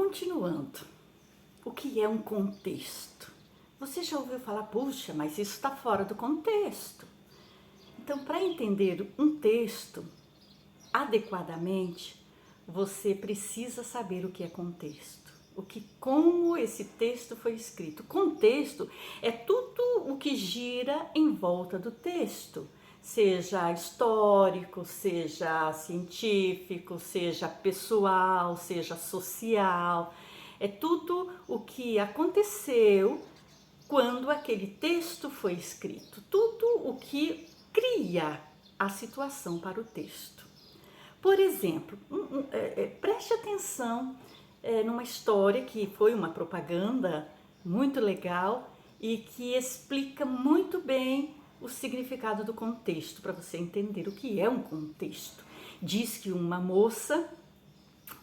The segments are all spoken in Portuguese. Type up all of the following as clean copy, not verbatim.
Continuando, o que é um contexto? Você já ouviu falar, puxa, mas isso está fora do contexto. Então, para entender um texto adequadamente, você precisa saber o que é contexto. Como esse texto foi escrito. Contexto é tudo o que gira em volta do texto, seja histórico, seja científico, seja pessoal, seja social. É tudo o que aconteceu quando aquele texto foi escrito, tudo o que cria a situação para o texto. Por exemplo, preste atenção numa história que foi uma propaganda muito legal e que explica muito bem o significado do contexto, para você entender o que é um contexto. Diz que uma moça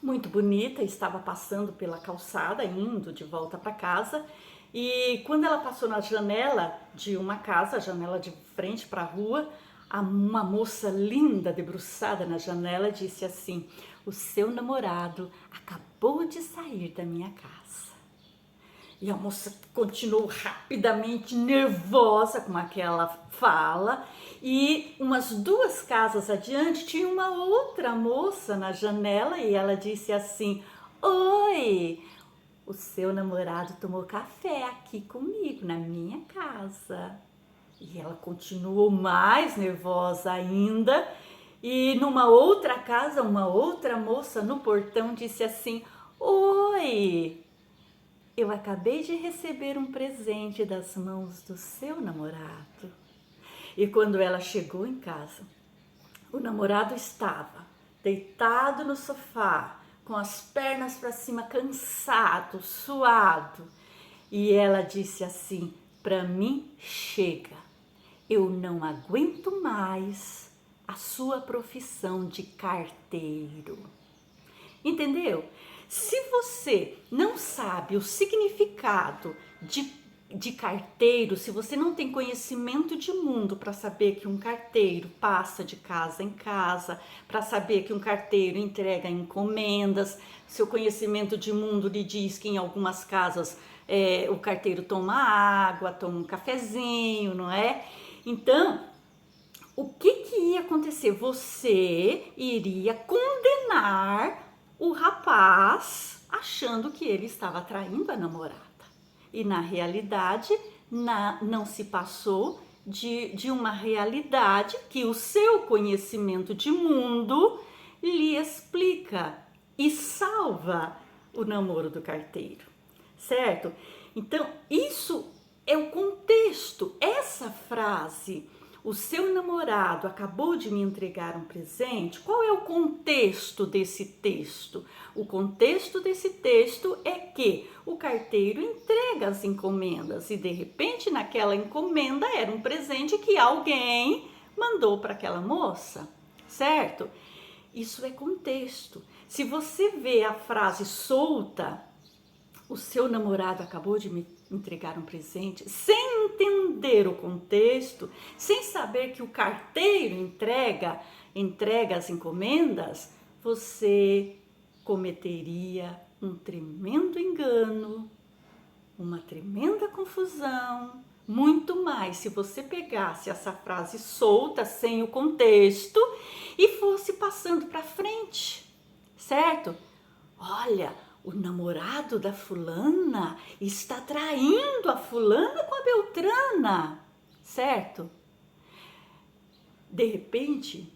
muito bonita estava passando pela calçada, indo de volta para casa, e quando ela passou na janela de uma casa, a janela de frente para a rua, uma moça linda debruçada na janela disse assim: o seu namorado acabou de sair da minha casa. E a moça continuou rapidamente nervosa com aquela fala, e umas 2 casas adiante tinha uma outra moça na janela e ela disse assim: oi, o seu namorado tomou café aqui comigo na minha casa. E ela continuou mais nervosa ainda, e numa outra casa, uma outra moça no portão disse assim: oi, eu acabei de receber um presente das mãos do seu namorado. E quando ela chegou em casa, o namorado estava deitado no sofá, com as pernas para cima, cansado, suado. E ela disse assim: para mim chega, eu não aguento mais a sua profissão de carteiro. Entendeu? Se você não sabe o significado de carteiro, se você não tem conhecimento de mundo para saber que um carteiro passa de casa em casa, para saber que um carteiro entrega encomendas, seu conhecimento de mundo lhe diz que em algumas casas o carteiro toma água, toma um cafezinho, não é? Então, o que ia acontecer? Você iria condenar o rapaz achando que ele estava traindo a namorada. E na realidade não se passou de uma realidade que o seu conhecimento de mundo lhe explica e salva o namoro do carteiro, certo? Então isso é o contexto. Essa frase, o seu namorado acabou de me entregar um presente, qual é o contexto desse texto? O contexto desse texto é que o carteiro entrega as encomendas e de repente naquela encomenda era um presente que alguém mandou para aquela moça, certo? Isso é contexto. Se você vê a frase solta, o seu namorado acabou de me entregar um presente, sem entender o contexto, sem saber que o carteiro entrega as encomendas, você cometeria um tremendo engano, uma tremenda confusão. Muito mais se você pegasse essa frase solta, sem o contexto, e fosse passando para frente, certo? Olha, o namorado da fulana está traindo a fulana com a beltrana, certo? De repente,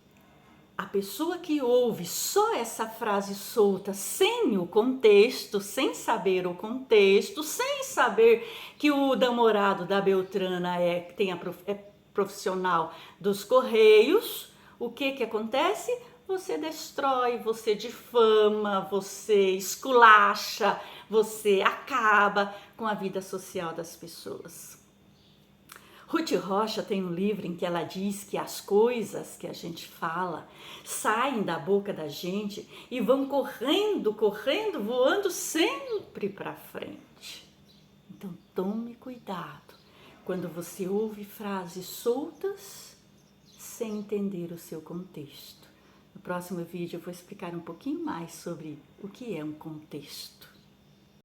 a pessoa que ouve só essa frase solta, sem o contexto, sem saber o contexto, sem saber que o namorado da beltrana é profissional dos correios, o que acontece? Você destrói, você difama, você esculacha, você acaba com a vida social das pessoas. Ruth Rocha tem um livro em que ela diz que as coisas que a gente fala saem da boca da gente e vão correndo, voando sempre para frente. Então tome cuidado quando você ouve frases soltas sem entender o seu contexto. No próximo vídeo eu vou explicar um pouquinho mais sobre o que é um contexto.